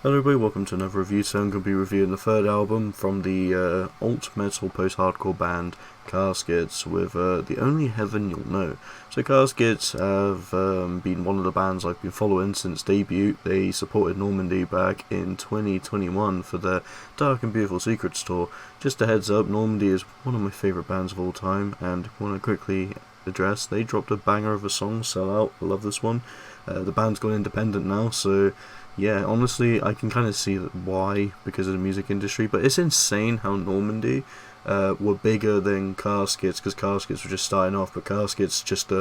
Hello everybody, welcome to another review. So I'm going to be reviewing the third album from the alt metal post-hardcore band Caskets with The Only Heaven You'll Know. So Caskets have been one of the bands I've been following since debut. They supported Normandie back in 2021 for their Dark and Beautiful Secrets tour. Just a heads up, Normandie is one of my favourite bands of all time, and I want to quickly address, they dropped a banger of a song, Sell Out. I love this one. The band's gone independent now, so yeah, honestly, I can kind of see why, because of the music industry, but it's insane how Normandie were bigger than Caskets, because Caskets were just starting off, but Caskets just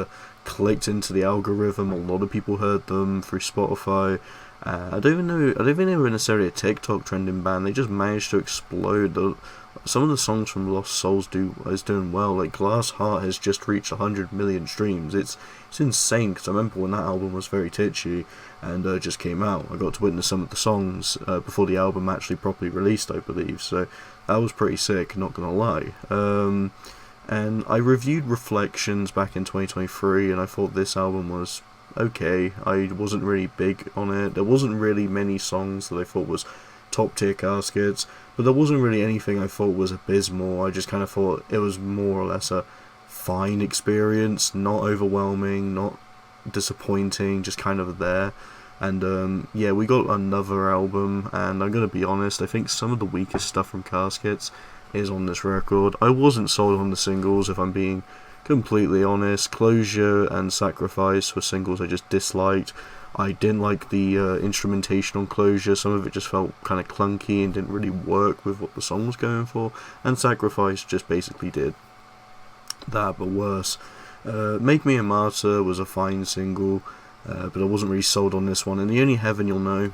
clicked into the algorithm. A lot of people heard them through Spotify. I don't even think they were necessarily a TikTok trending band. They just managed to explode. Some of the songs from Lost Souls is doing well. Like Glass Heart has just reached 100 million streams. It's insane, because I remember when that album was very titchy and just came out. I got to witness some of the songs before the album actually properly released, I believe. So that was pretty sick, not gonna lie. And I reviewed Reflections back in 2023, and I thought this album was okay. I wasn't really big on it. There wasn't really many songs that I thought was top tier Caskets, but there wasn't really anything I thought was abysmal. I just kind of thought it was more or less a fine experience, not overwhelming, not disappointing, just kind of there. And yeah, we got another album, and I'm gonna be honest, I think some of the weakest stuff from Caskets is on this record. I wasn't sold on the singles, if I'm being completely honest. Closure and Sacrifice were singles I just disliked. I didn't like the instrumentation on Closure. Some of it just felt kind of clunky and didn't really work with what the song was going for. And Sacrifice just basically did that, but worse. Make Me a Martyr was a fine single, but I wasn't really sold on this one. And The Only Heaven You'll Know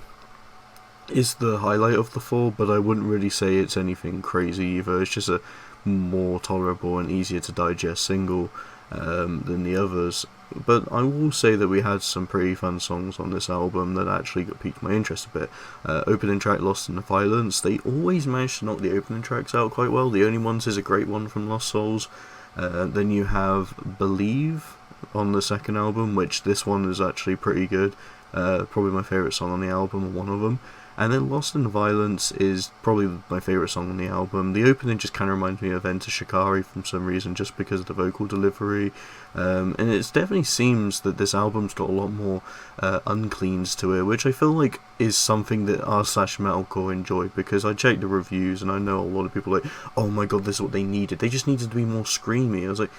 is the highlight of the four, but I wouldn't really say it's anything crazy either. It's just a more tolerable and easier to digest single than the others. But I will say that we had some pretty fun songs on this album that actually piqued my interest a bit. Opening track, Lost in the Violence, they always manage to knock the opening tracks out quite well. The Only Ones is a great one from Lost Souls. Then you have Believe on the second album, which this one is actually pretty good. Probably my favourite song on the album, or one of them. And then Lost in the Violence is probably my favourite song on the album. The opening just kind of reminds me of Enter Shikari for some reason, just because of the vocal delivery. And it definitely seems that this album's got a lot more uncleans to it, which I feel like is something that r/metalcore enjoy, because I checked the reviews and I know a lot of people are like, oh my god, this is what they needed. They just needed to be more screamy. I was like,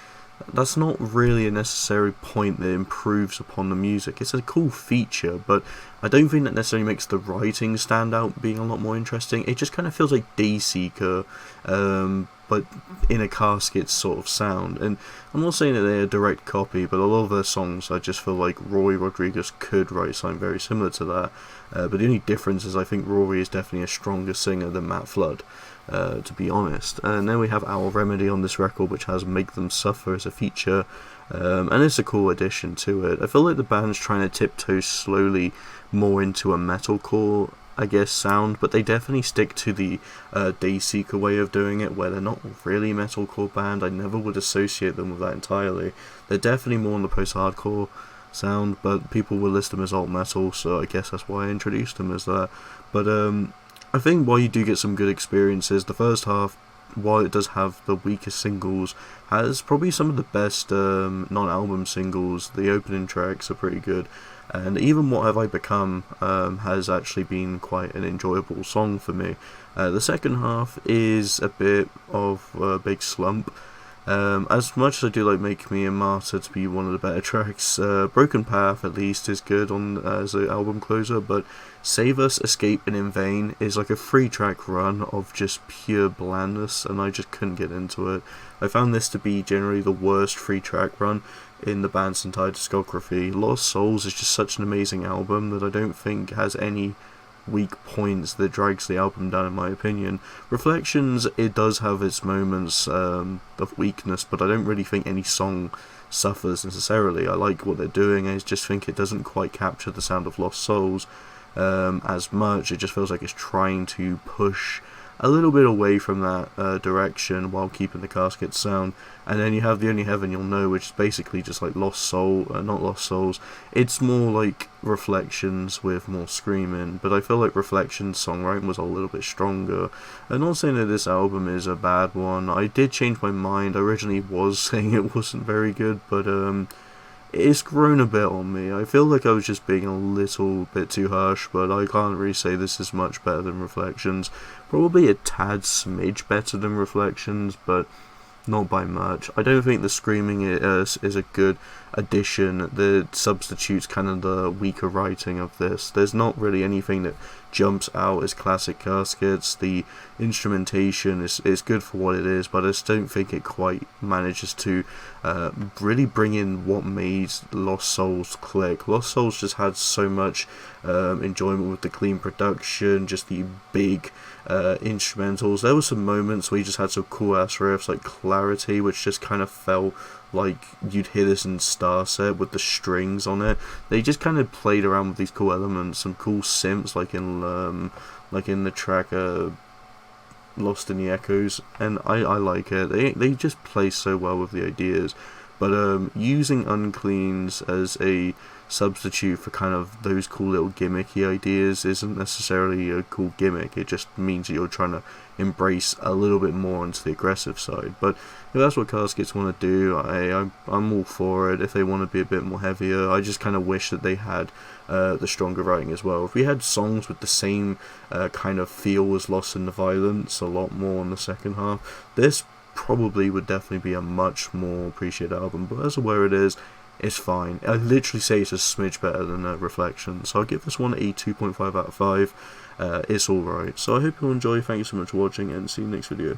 that's not really a necessary point that improves upon the music. It's a cool feature, but I don't think that necessarily makes the writing stand out being a lot more interesting. It just kind of feels like Dayseeker, but in a Casket sort of sound. And I'm not saying that they're a direct copy, but a lot of their songs, I just feel like Rory Rodriguez could write something very similar to that. But the only difference is I think Rory is definitely a stronger singer than Matt Flood, to be honest. And then we have Our Remedy on this record, which has Make Them Suffer as a feature, and it's a cool addition to it. I feel like the band's trying to tiptoe slowly more into a metalcore, I guess, sound, but they definitely stick to the Dayseeker way of doing it, where they're not really a metalcore band. I never would associate them with that entirely. They're definitely more on the post-hardcore sound, but people will list them as alt metal, so I guess that's why I introduced them as that. But I think while you do get some good experiences, the first half, while it does have the weakest singles, has probably some of the best non-album singles. The opening tracks are pretty good, and even What Have I Become has actually been quite an enjoyable song for me. The second half is a bit of a big slump. As much as I do like Make Me a Martyr to be one of the better tracks, Broken Path at least is good on as an album closer, but Save Us, Escape and In Vain is like a 3-track run of just pure blandness, and I just couldn't get into it. I found this to be generally the worst 3-track run in the band's entire discography. Lost Souls is just such an amazing album that I don't think has any weak points that drags the album down, in my opinion. Reflections, it does have its moments of weakness, but I don't really think any song suffers necessarily. I like what they're doing, I just think it doesn't quite capture the sound of Lost Souls as much. It just feels like it's trying to push a little bit away from that direction while keeping the Caskets sound. And then you have The Only Heaven You'll Know, which is basically just like Lost Soul, not Lost Souls. It's more like Reflections with more screaming, but I feel like Reflections' songwriting was a little bit stronger. I'm not saying that this album is a bad one. I did change my mind. I originally was saying it wasn't very good, but it's grown a bit on me. I feel like I was just being a little bit too harsh, but I can't really say this is much better than Reflections. Probably a tad smidge better than Reflections, but not by much. I don't think the screaming is a good addition that substitutes kind of the weaker writing of this. There's not really anything that jumps out as classic Caskets. The instrumentation is good for what it is, but I just don't think it quite manages to really bring in what made Lost Souls click. Lost Souls just had so much enjoyment with the clean production, just the big instrumentals. There were some moments where you just had some cool ass riffs like Clarity, which just kind of felt like you'd hear this in Starset with the strings on it. They just kind of played around with these cool elements, some cool synths like in the track Lost in the Echoes, and I like it. They just play so well with the ideas. But using uncleans as a substitute for kind of those cool little gimmicky ideas isn't necessarily a cool gimmick. It just means that you're trying to embrace a little bit more onto the aggressive side. But if that's what Caskets want to do, I'm all for it. If they want to be a bit more heavier, I just kind of wish that they had the stronger writing as well. If we had songs with the same kind of feel as Lost in the Violence a lot more in the second half, this probably would definitely be a much more appreciated album. But as of where it is, it's fine. I literally say it's a smidge better than Reflection, so I'll give this one a 2.5 out of 5. It's alright. So I hope you'll enjoy. Thank you so much for watching, and see you next video.